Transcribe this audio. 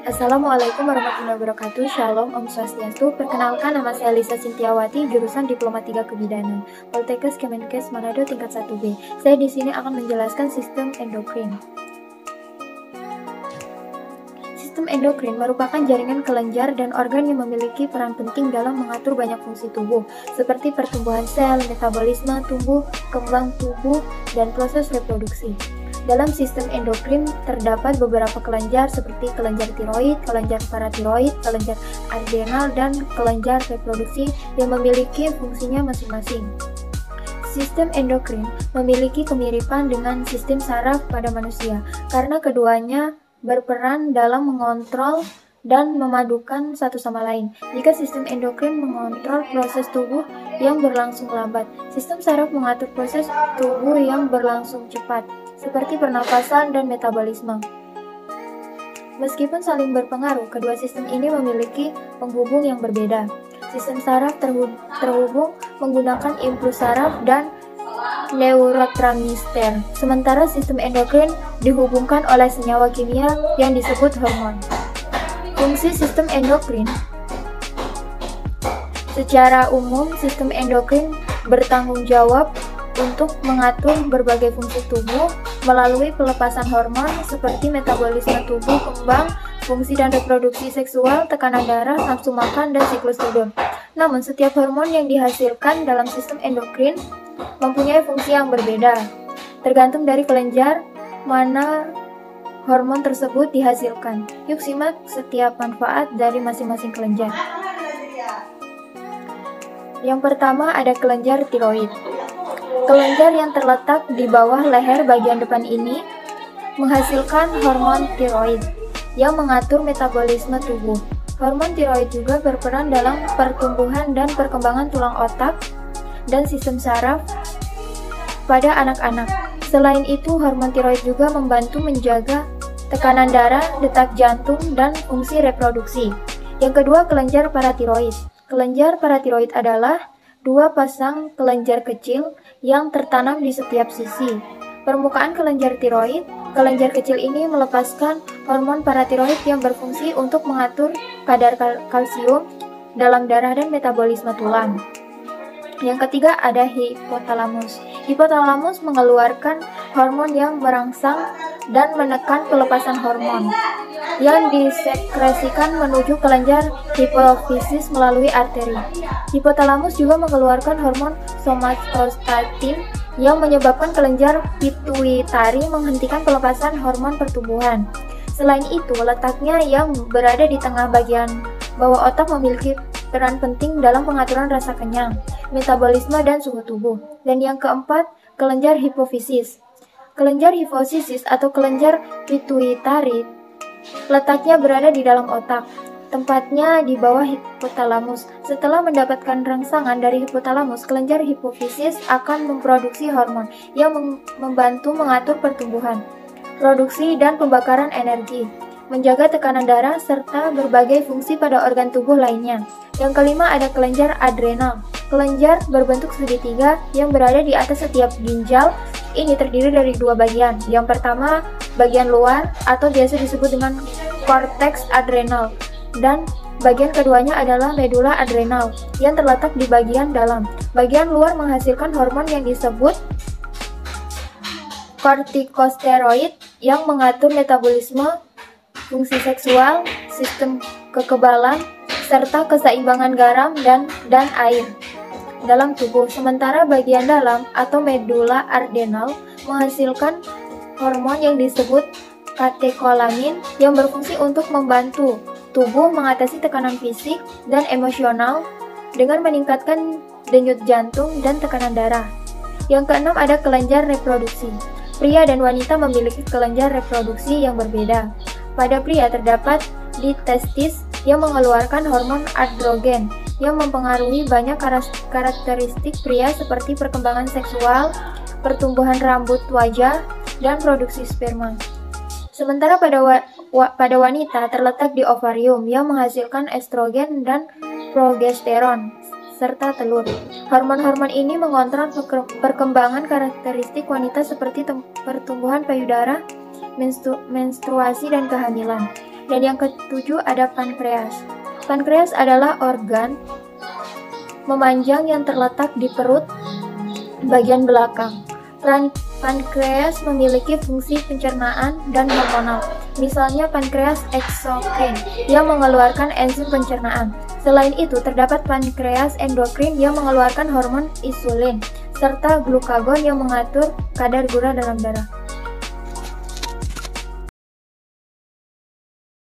Assalamualaikum warahmatullahi wabarakatuh. Shalom, Om Swastiastu. Perkenalkan, nama saya Lisa Sintiawati, jurusan Diploma 3 Kebidanan, Poltekkes Kemenkes Manado tingkat 1B. Saya di sini akan menjelaskan sistem endokrin. Sistem endokrin merupakan jaringan kelenjar dan organ yang memiliki peran penting dalam mengatur banyak fungsi tubuh, seperti pertumbuhan sel, metabolisme tubuh, kembang tubuh, dan proses reproduksi. Dalam sistem endokrin terdapat beberapa kelenjar seperti kelenjar tiroid, kelenjar paratiroid, kelenjar adrenal, dan kelenjar reproduksi yang memiliki fungsinya masing-masing. Sistem endokrin memiliki kemiripan dengan sistem saraf pada manusia karena keduanya berperan dalam mengontrol dan memadukan satu sama lain. Jika sistem endokrin mengontrol proses tubuh yang berlangsung lambat, sistem saraf mengatur proses tubuh yang berlangsung cepat, seperti pernapasan dan metabolisme. Meskipun saling berpengaruh, kedua sistem ini memiliki penghubung yang berbeda. Sistem saraf terhubung menggunakan impuls saraf dan neurotransmitter, sementara sistem endokrin dihubungkan oleh senyawa kimia yang disebut hormon. Fungsi sistem endokrin. Secara umum, sistem endokrin bertanggung jawab untuk mengatur berbagai fungsi tubuh melalui pelepasan hormon seperti metabolisme tubuh, kembang, fungsi dan reproduksi seksual, tekanan darah, nafsu makan, dan siklus tidur. Namun, setiap hormon yang dihasilkan dalam sistem endokrin mempunyai fungsi yang berbeda, tergantung dari kelenjar mana hormon tersebut dihasilkan. Yuk simak setiap manfaat dari masing-masing kelenjar. Yang pertama ada kelenjar tiroid. Kelenjar yang terletak di bawah leher bagian depan ini menghasilkan hormon tiroid yang mengatur metabolisme tubuh. Hormon tiroid juga berperan dalam pertumbuhan dan perkembangan tulang otak dan sistem saraf pada anak-anak. Selain itu, hormon tiroid juga membantu menjaga tekanan darah, detak jantung, dan fungsi reproduksi. Yang kedua, kelenjar paratiroid. Kelenjar paratiroid adalah dua pasang kelenjar kecil yang tertanam di setiap sisi permukaan kelenjar tiroid. Kelenjar kecil ini melepaskan hormon paratiroid yang berfungsi untuk mengatur kadar kalsium dalam darah dan metabolisme tulang. Yang ketiga ada hipotalamus. Hipotalamus mengeluarkan hormon yang merangsang dan menekan pelepasan hormon yang disekresikan menuju kelenjar hipofisis melalui arteri. Hipotalamus juga mengeluarkan hormon somatostatin yang menyebabkan kelenjar pituitari menghentikan pelepasan hormon pertumbuhan. Selain itu, letaknya yang berada di tengah bagian bawah otak memiliki peran penting dalam pengaturan rasa kenyang, metabolisme, dan suhu tubuh. Dan yang keempat, kelenjar hipofisis. Kelenjar hipofisis atau kelenjar pituitari letaknya berada di dalam otak, tempatnya di bawah hipotalamus. Setelah mendapatkan rangsangan dari hipotalamus, kelenjar hipofisis akan memproduksi hormon yang membantu mengatur pertumbuhan, produksi dan pembakaran energi, menjaga tekanan darah, serta berbagai fungsi pada organ tubuh lainnya. Yang kelima ada kelenjar adrenal. Kelenjar berbentuk segitiga yang berada di atas setiap ginjal. Ini terdiri dari dua bagian. Yang pertama, bagian luar atau biasa disebut dengan korteks adrenal, dan bagian keduanya adalah medula adrenal yang terletak di bagian dalam. Bagian luar menghasilkan hormon yang disebut kortikosteroid yang mengatur metabolisme, fungsi seksual, sistem kekebalan, serta keseimbangan garam dan air dalam tubuh. Sementara bagian dalam atau medula adrenal menghasilkan hormon yang disebut katekolamin yang berfungsi untuk membantu tubuh mengatasi tekanan fisik dan emosional dengan meningkatkan denyut jantung dan tekanan darah. Yang keenam ada kelenjar reproduksi. Pria dan wanita memiliki kelenjar reproduksi yang berbeda. Pada pria terdapat di testis yang mengeluarkan hormon androgen yang mempengaruhi banyak karakteristik pria seperti perkembangan seksual, pertumbuhan rambut wajah, dan produksi sperma. Sementara pada wanita terletak di ovarium yang menghasilkan estrogen dan progesteron serta telur. Hormon-hormon ini mengontrol perkembangan karakteristik wanita seperti pertumbuhan payudara, menstruasi, dan kehamilan. Dan yang ketujuh ada pankreas. Pankreas adalah organ memanjang yang terletak di perut bagian belakang. Pankreas memiliki fungsi pencernaan dan hormonal. Misalnya pankreas eksokrin yang mengeluarkan enzim pencernaan. Selain itu, terdapat pankreas endokrin yang mengeluarkan hormon insulin serta glukagon yang mengatur kadar gula dalam darah.